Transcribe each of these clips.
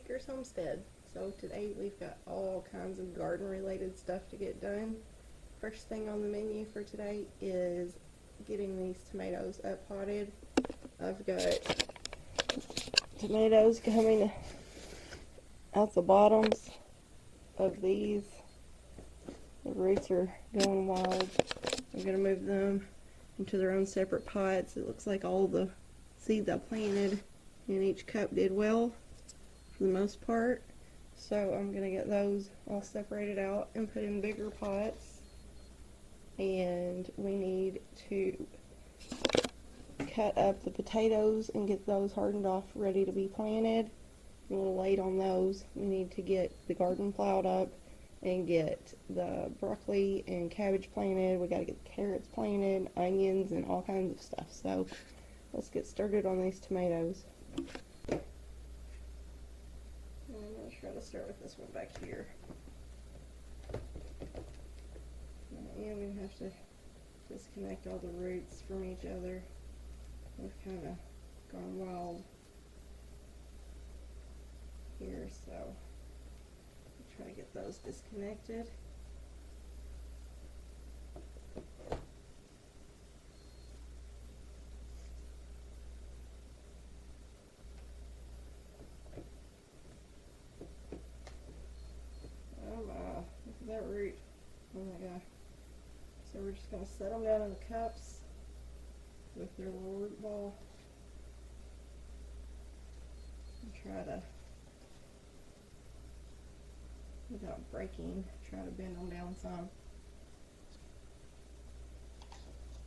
Acres Homestead. So today we've got all kinds of garden related stuff to get done. First thing on the menu for today is getting these tomatoes up potted. I've got tomatoes coming out the bottoms of these. The roots are going wild. I'm going to move them into their own separate pots. It looks like all the seeds I planted in each cup did well for the most part. So I'm going to get those all separated out and put in bigger pots. And we need to cut up the potatoes and get those hardened off ready to be planted. I'm a little late on those. We need to get the garden plowed up and get the broccoli and cabbage planted. We got to get the carrots planted, onions, and all kinds of stuff. So let's get started on these tomatoes. And I'm going to try to start with this one back here. And we have to disconnect all the roots from each other. They've kind of gone wild here, so try to get those disconnected. Oh my, look at that root. Oh my gosh. So we're just going to set them down in the cups with their little root ball and try to, without breaking, try to bend them down some.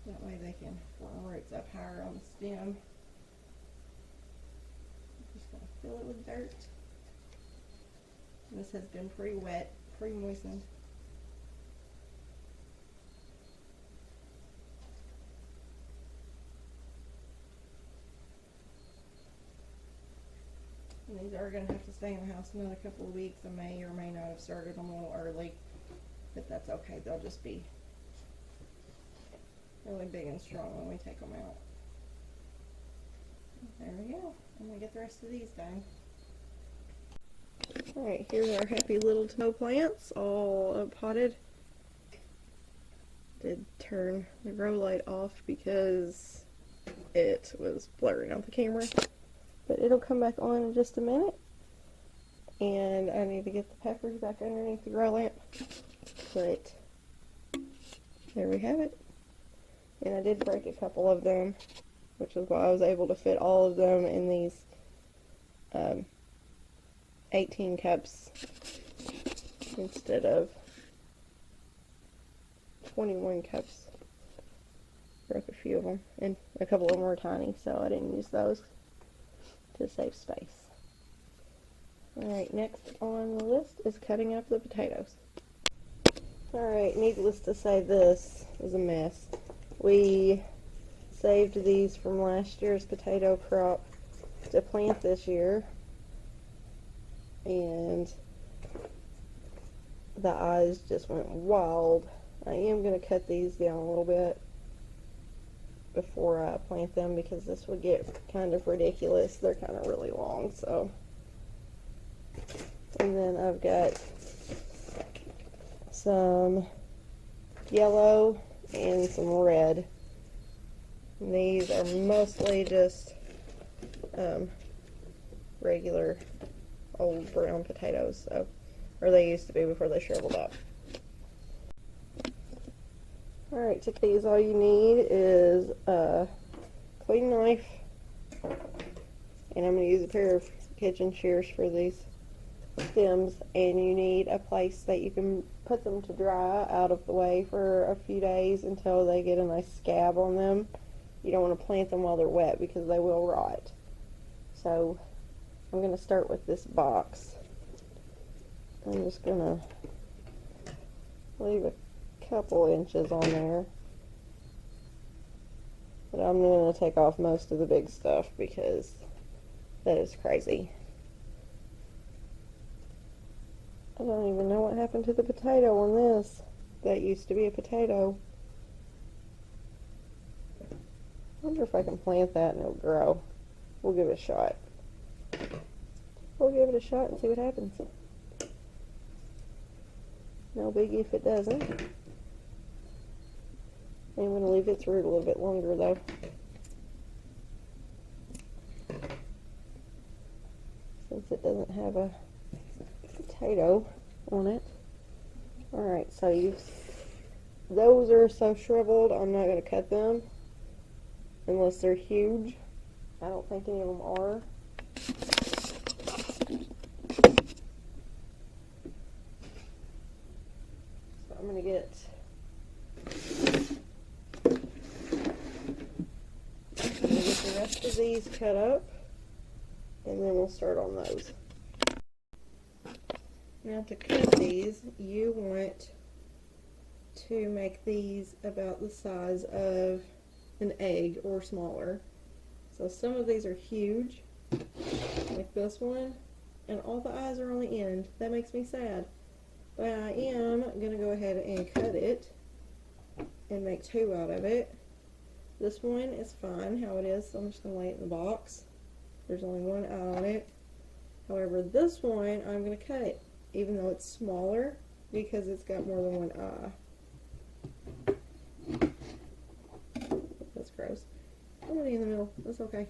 That way they can form roots up higher on the stem. I'm just going to fill it with dirt. This has been pretty wet, pretty moistened. And these are going to have to stay in the house another couple of weeks. I may or may not have started them a little early, but that's okay. They'll just be really big and strong when we take them out. There we go. I'm going to get the rest of these done. Alright, here's our happy little tomato plants, all potted. Did turn the grow light off because it was blurring out the camera. But it'll come back on in just a minute. And I need to get the peppers back underneath the grow lamp. But there we have it. And I did break a couple of them, which is why I was able to fit all of them in these 18 cups instead of 21 cups. Broke a few of them, and a couple of them were tiny, so I didn't use those to save space. Alright, next on the list is cutting up the potatoes. Alright, needless to say, this is a mess. We saved these from last year's potato crop to plant this year, and the eyes just went wild. I am going to cut these down a little bit before I plant them because this would get kind of ridiculous. They're kind of really long, so. And then I've got some yellow and some red. And these are mostly just regular old brown potatoes, so, or they used to be before they shriveled up. Alright, to these all you need is a clean knife, and I'm going to use a pair of kitchen shears for these stems, and you need a place that you can put them to dry out of the way for a few days until they get a nice scab on them. You don't want to plant them while they're wet because they will rot. So I'm going to start with this box. I'm just going to leave a couple inches on there, but I'm going to take off most of the big stuff because that is crazy. I don't even know what happened to the potato on this. That used to be a potato. I wonder if I can plant that and it'll grow. We'll give it a shot. well give it a shot and see what happens. No biggie if it doesn't. I'm going to leave its root a little bit longer though. Since it doesn't have a potato on it. Alright, so those are so shriveled, I'm not going to cut them unless they're huge. I don't think any of them are. So I'm going to get the rest of these cut up, and then we'll start on those. Now to cut these, you want to make these about the size of an egg or smaller. So some of these are huge, like this one, and all the eyes are on the end. That makes me sad. But I am going to go ahead and cut it and make two out of it. This one is fine how it is, so I'm just going to lay it in the box. There's only one eye on it. However, this one I'm going to cut, even though it's smaller, because it's got more than one eye. That's gross. I'm going to be in the middle. That's okay.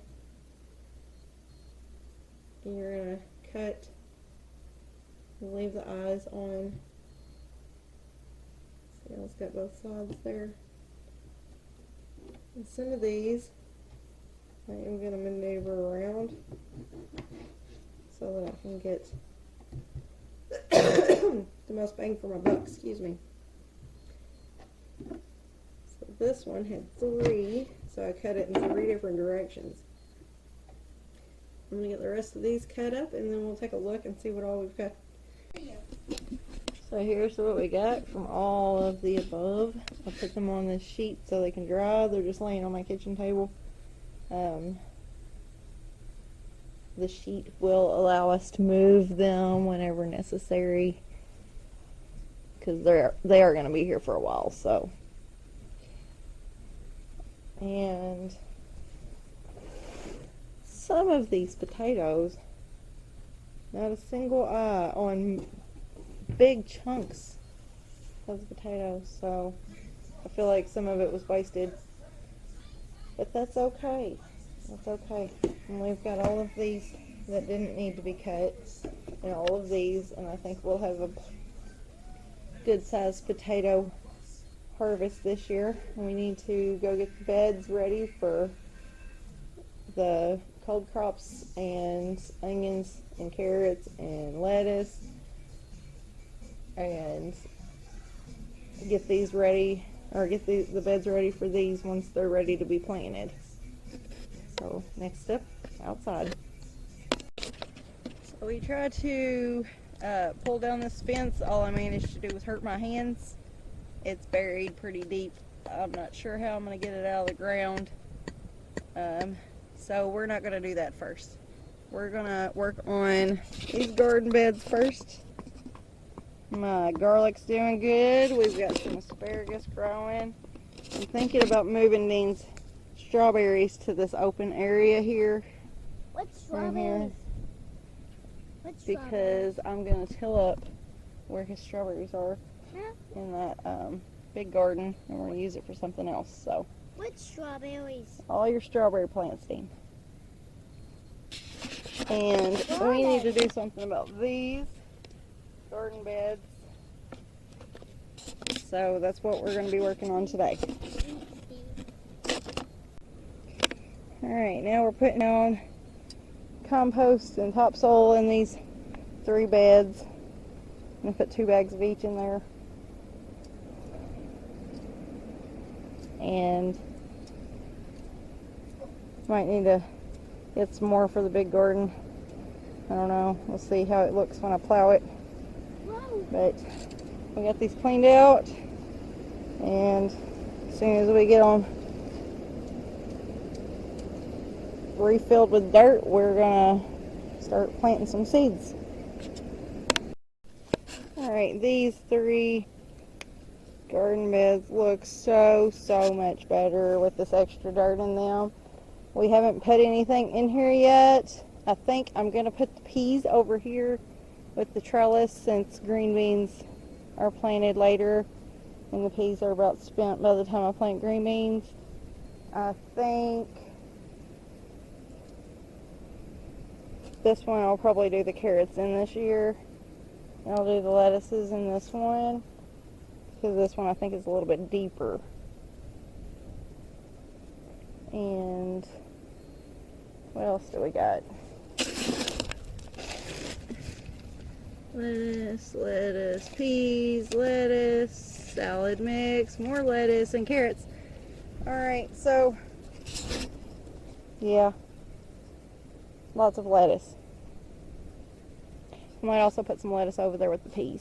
And you're going to cut and leave the eyes on. See how it's got both sides there. And some of these I am going to maneuver around so that I can get the most bang for my buck, excuse me. So this one had 3, so I cut it in 3 different directions. I'm going to get the rest of these cut up, and then we'll take a look and see what all we've got. So here's what we got from all of the above. I'll put them on this sheet so they can dry. They're just laying on my kitchen table. The sheet will allow us to move them whenever necessary, because they are going to be here for a while. So, and some of these potatoes, not a single eye on big chunks of the potatoes, so I feel like some of it was wasted, but that's okay. That's okay. And we've got all of these that didn't need to be cut, and all of these, and I think we'll have a good sized potato harvest this year. And we need to go get the beds ready for the cold crops and onions and carrots and lettuce, and get these ready, or get the beds ready for these once they're ready to be planted. So next up, outside. So we tried to pull down this fence. All I managed to do was hurt my hands. It's buried pretty deep. I'm not sure how I'm going to get it out of the ground. So we're not going to do that first. We're going to work on these garden beds first. My garlic's doing good. We've got some asparagus growing. I'm thinking about moving these strawberries to this open area here. What strawberries? Because I'm going to till up where his strawberries are in that big garden, and we're going to use it for something else. So, What strawberries? all your strawberry plants, Dean. And we need to do something about these garden beds. So that's what we're going to be working on today. Alright, now we're putting on compost and topsoil in these 3 beds. I'm going to put 2 bags of each in there. And might need to get some more for the big garden. I don't know. We'll see how it looks when I plow it. But we got these cleaned out, and as soon as we get them refilled with dirt, we're gonna start planting some seeds. Alright, these 3 garden beds look so much better with this extra dirt in them. We haven't put anything in here yet, I think I'm going to put the peas over here with the trellis since green beans are planted later and the peas are about spent by the time I plant green beans. I think this one I'll probably do the carrots in this year. And I'll do the lettuces in this one because this one I think is a little bit deeper. And what else do we got? Lettuce, peas, lettuce, salad mix, more lettuce, and carrots. Alright, so, yeah, lots of lettuce. I might also put some lettuce over there with the peas.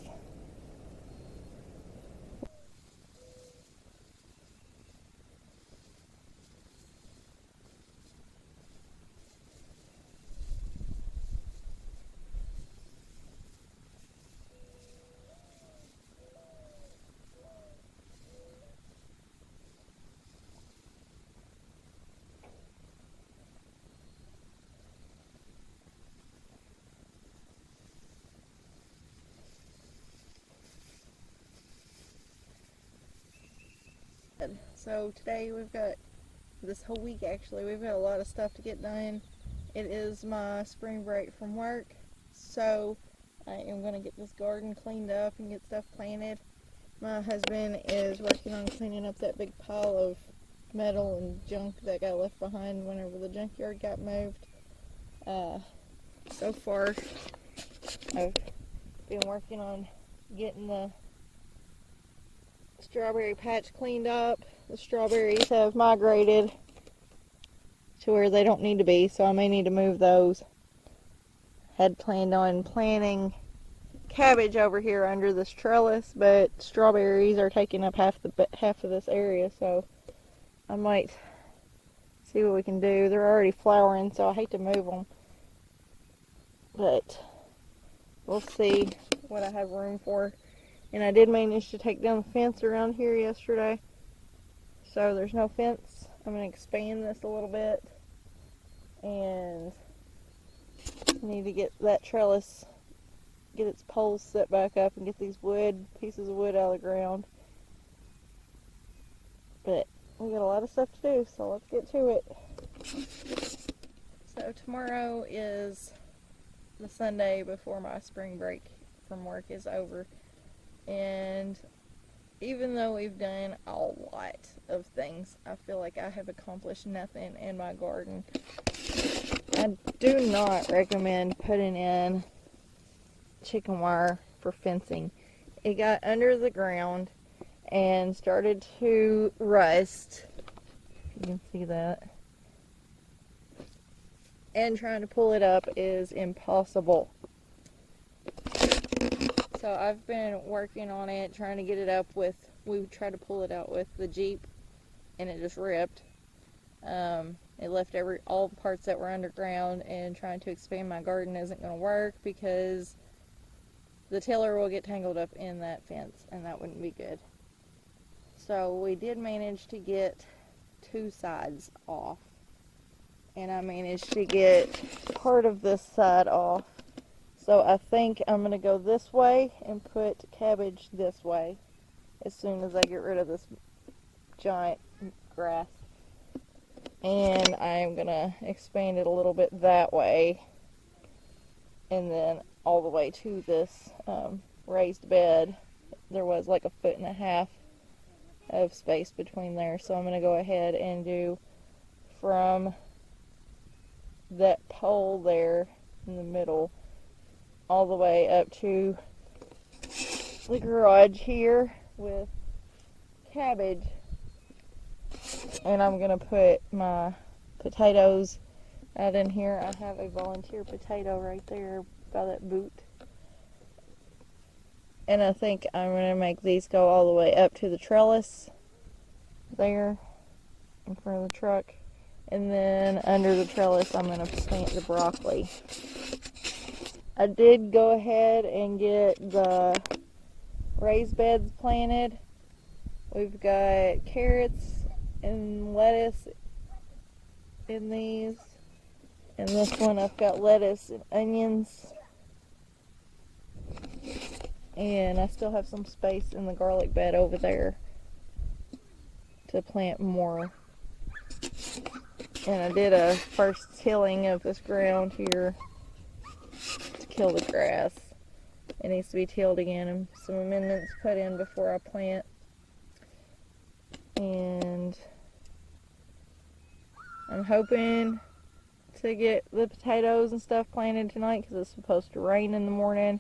So today we've got, this whole week actually, we've got a lot of stuff to get done. It is my spring break from work, so I am going to get this garden cleaned up and get stuff planted. My husband is working on cleaning up that big pile of metal and junk that got left behind whenever the junkyard got moved. So far, I've been working on getting the strawberry patch cleaned up. The strawberries have migrated to where they don't need to be, so I may need to move those. Had planned on planting cabbage over here under this trellis, but strawberries are taking up half of this area, so I might see what we can do. They're already flowering, so I hate to move them, but we'll see what I have room for. And I did manage to take down the fence around here yesterday, so there's no fence. I'm going to expand this a little bit, and need to get that trellis, get its poles set back up, and get these pieces of wood out of the ground. But we got a lot of stuff to do, so let's get to it. So tomorrow is the Sunday before my spring break from work is over. And even though we've done a lot of things, I feel like I have accomplished nothing in my garden. I do not recommend putting in chicken wire for fencing. It got under the ground and started to rust. You can see that. And trying to pull it up is impossible. So I've been working on it, trying to get it up with, we tried to pull it out with the Jeep, and it just ripped. It left all the parts that were underground, and trying to expand my garden isn't going to work because the tiller will get tangled up in that fence, and that wouldn't be good. So we did manage to get 2 sides off, and I managed to get part of this side off. So I think I'm going to go this way and put cabbage this way as soon as I get rid of this giant grass. And I'm going to expand it a little bit that way, and then all the way to this raised bed. There was like 1.5 feet of space between there, so I'm going to go ahead and do from that pole there in the middle all the way up to the garage here with cabbage. And I'm going to put my potatoes out in here. I have a volunteer potato right there by that boot. And I think I'm going to make these go all the way up to the trellis there in front of the truck. And then under the trellis I'm going to plant the broccoli. I did go ahead and get the raised beds planted. We've got carrots and lettuce in these, And this one I've got lettuce and onions. And I still have some space in the garlic bed over there to plant more. And I did a first tilling of this ground here to kill the grass. It needs to be tilled again and some amendments put in before I plant. And I'm hoping to get the potatoes and stuff planted tonight because it's supposed to rain in the morning.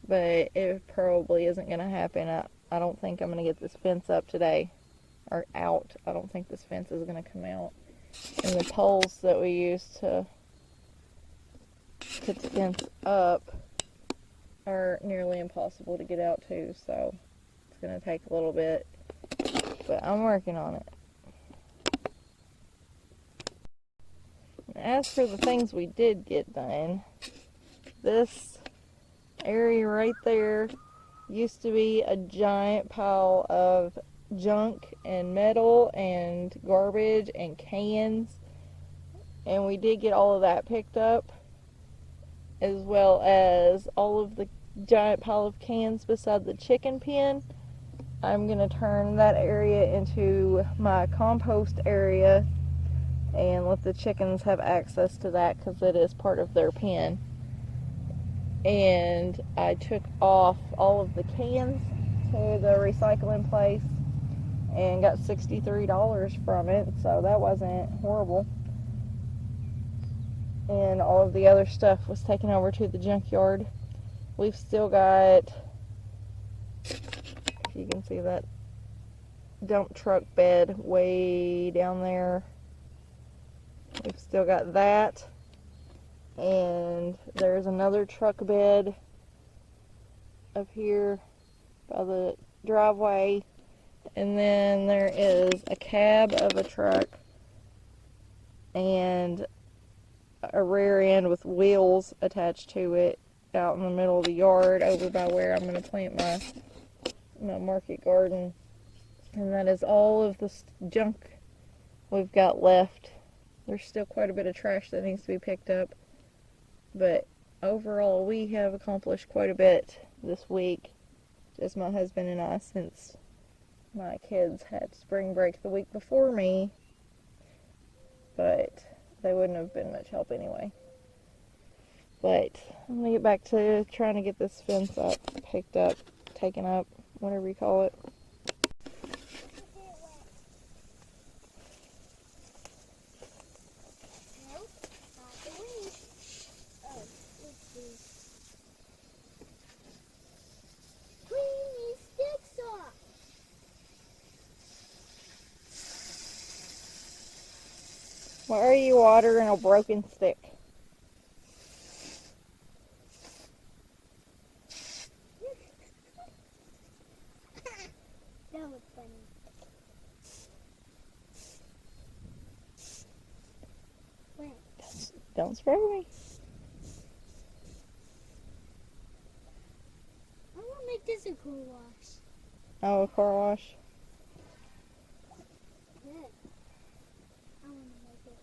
But it probably isn't going to happen. I don't think I'm going to get this fence up today. Or out. I don't think this fence is going to come out. And the poles that we use to put the fence up are nearly impossible to get out to. So it's going to take a little bit. But I'm working on it. As for the things we did get done, this area right there used to be a giant pile of junk and metal and garbage and cans, and we did get all of that picked up, as well as all of the giant pile of cans beside the chicken pen. I'm going to turn that area into my compost area and let the chickens have access to that because it is part of their pen. And I took off all of the cans to the recycling place and got $63 from it, so that wasn't horrible. And all of the other stuff was taken over to the junkyard. We've still got, if you can see that dump truck bed way down there. We've still got that, and there's another truck bed up here by the driveway, and then there is a cab of a truck and a rear end with wheels attached to it out in the middle of the yard over by where I'm going to plant my market garden. And that is all of the junk we've got left. There's still quite a bit of trash that needs to be picked up, but overall we have accomplished quite a bit this week, just my husband and I, since my kids had spring break the week before me, but they wouldn't have been much help anyway. But I'm going to get back to trying to get this fence up, picked up, taken up, whatever you call it. Why are you watering a broken stick? That was funny. Wait. Don't spray me. I want to make this a cool wash. Oh, a car wash. Yeah. I want to make it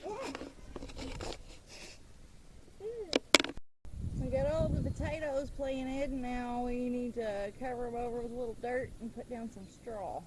wash. Yeah. We got all the potatoes planted, and now we need to cover them over with a little dirt and put down some straw.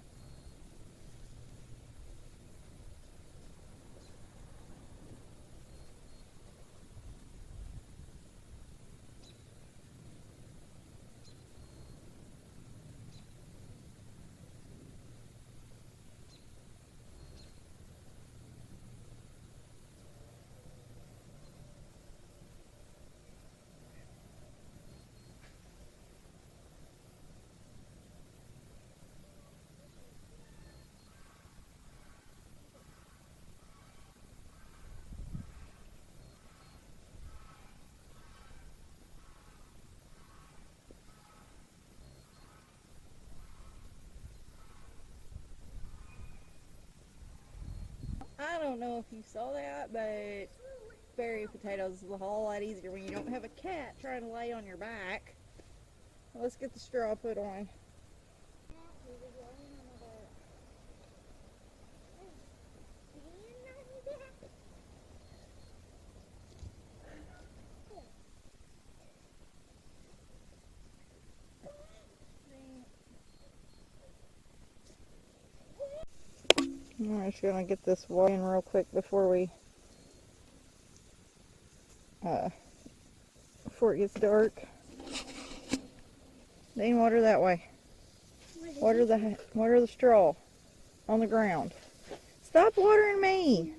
I don't know if you saw that, but berry potatoes is a whole lot easier when you don't have a cat trying to lay on your back. Let's get the straw put on. Just gonna get this water in real quick before before it gets dark. Dane, water that way. Water the straw on the ground. Stop watering me.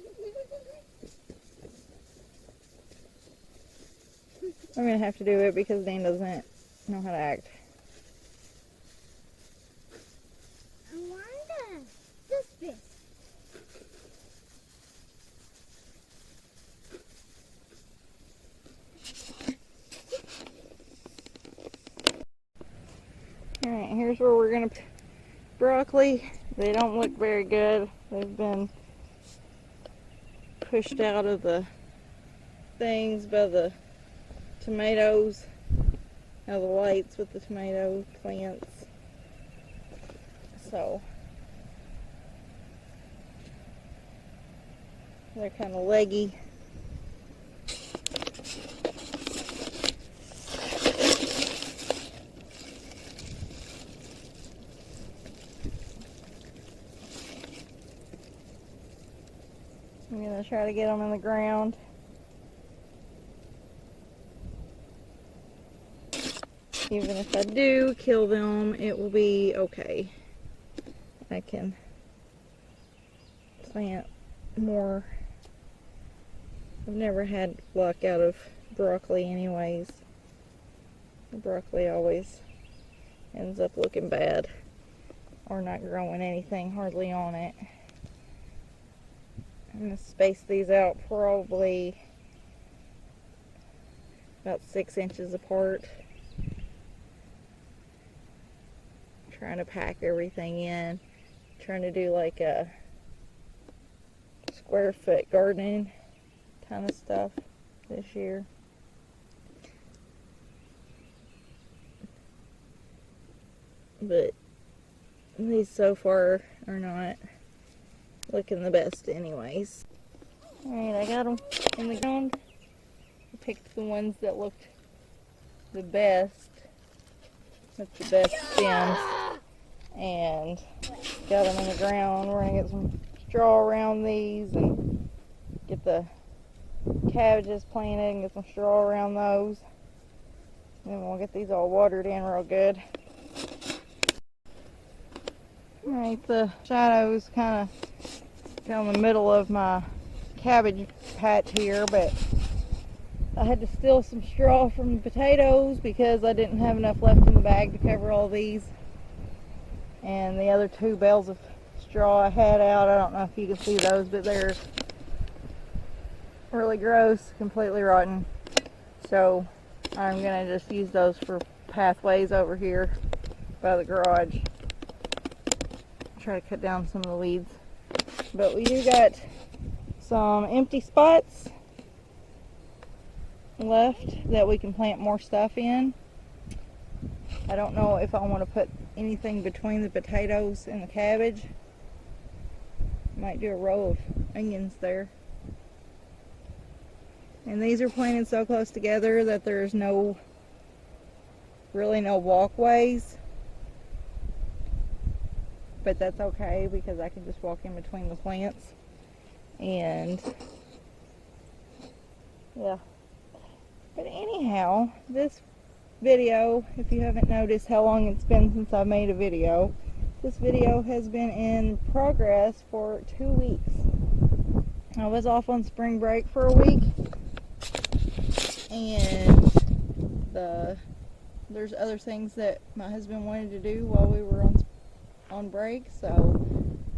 I'm gonna have to do it because Dane doesn't know how to act. I wonder. This. Alright, here's where we're gonna put broccoli. They don't look very good. They've been pushed out of the things by the tomatoes, out of the lights with the tomato plants. So they're kind of leggy. I'm gonna try to get them in the ground. Even if I do kill them, it will be okay. I can plant more. I've never had luck out of broccoli anyways. The broccoli always ends up looking bad or not growing anything hardly on it. I'm going to space these out probably about 6 inches apart. Trying to pack everything in. Trying to do like a square foot gardening kind of stuff this year. But these so far are not looking the best anyways. Alright, I got them in the ground. I picked the ones that looked the best, with the best stems, and got them in the ground. We're going to get some straw around these and get the cabbages planted and get some straw around those. And then we'll get these all watered in real good. Alright, the shadow's kind of down the middle of my cabbage patch here, but I had to steal some straw from the potatoes because I didn't have enough left in the bag to cover all these. And the other 2 bales of straw I had out, I don't know if you can see those, but they're really gross, completely rotten. So I'm going to just use those for pathways over here by the garage. Try to cut down some of the weeds. But we do got some empty spots left that we can plant more stuff in. I don't know if I want to put anything between the potatoes and the cabbage. Might do a row of onions there. And these are planted so close together that there's really no walkways. But that's okay because I can just walk in between the plants. And yeah. But anyhow, this video, if you haven't noticed how long it's been since I made a video, this video has been in progress for 2 weeks. I was off on spring break for a week, and there's other things that my husband wanted to do while we were on break, so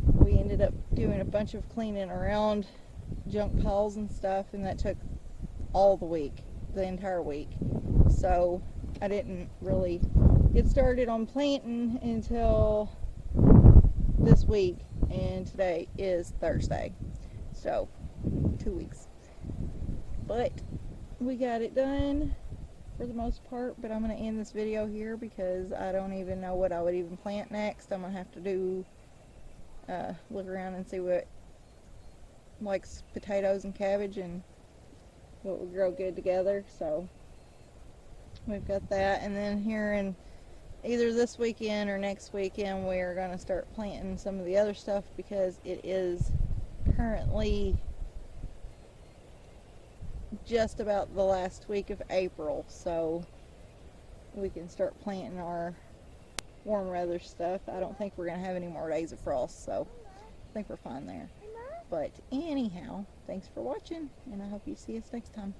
we ended up doing a bunch of cleaning around junk piles and stuff, and that took all the week, the entire week. So I didn't really get started on planting until this week, and today is Thursday, so 2 weeks. But we got it done for the most part, but I'm going to end this video here because I don't even know what I would even plant next. I'm going to have to do look around and see what likes potatoes and cabbage and what would grow good together. So we've got that, and then here in either this weekend or next weekend we're going to start planting some of the other stuff because it is currently just about the last week of April, so we can start planting our warm weather stuff. I don't think we're going to have any more days of frost, so I think we're fine there. But anyhow, thanks for watching, and I hope you see us next time.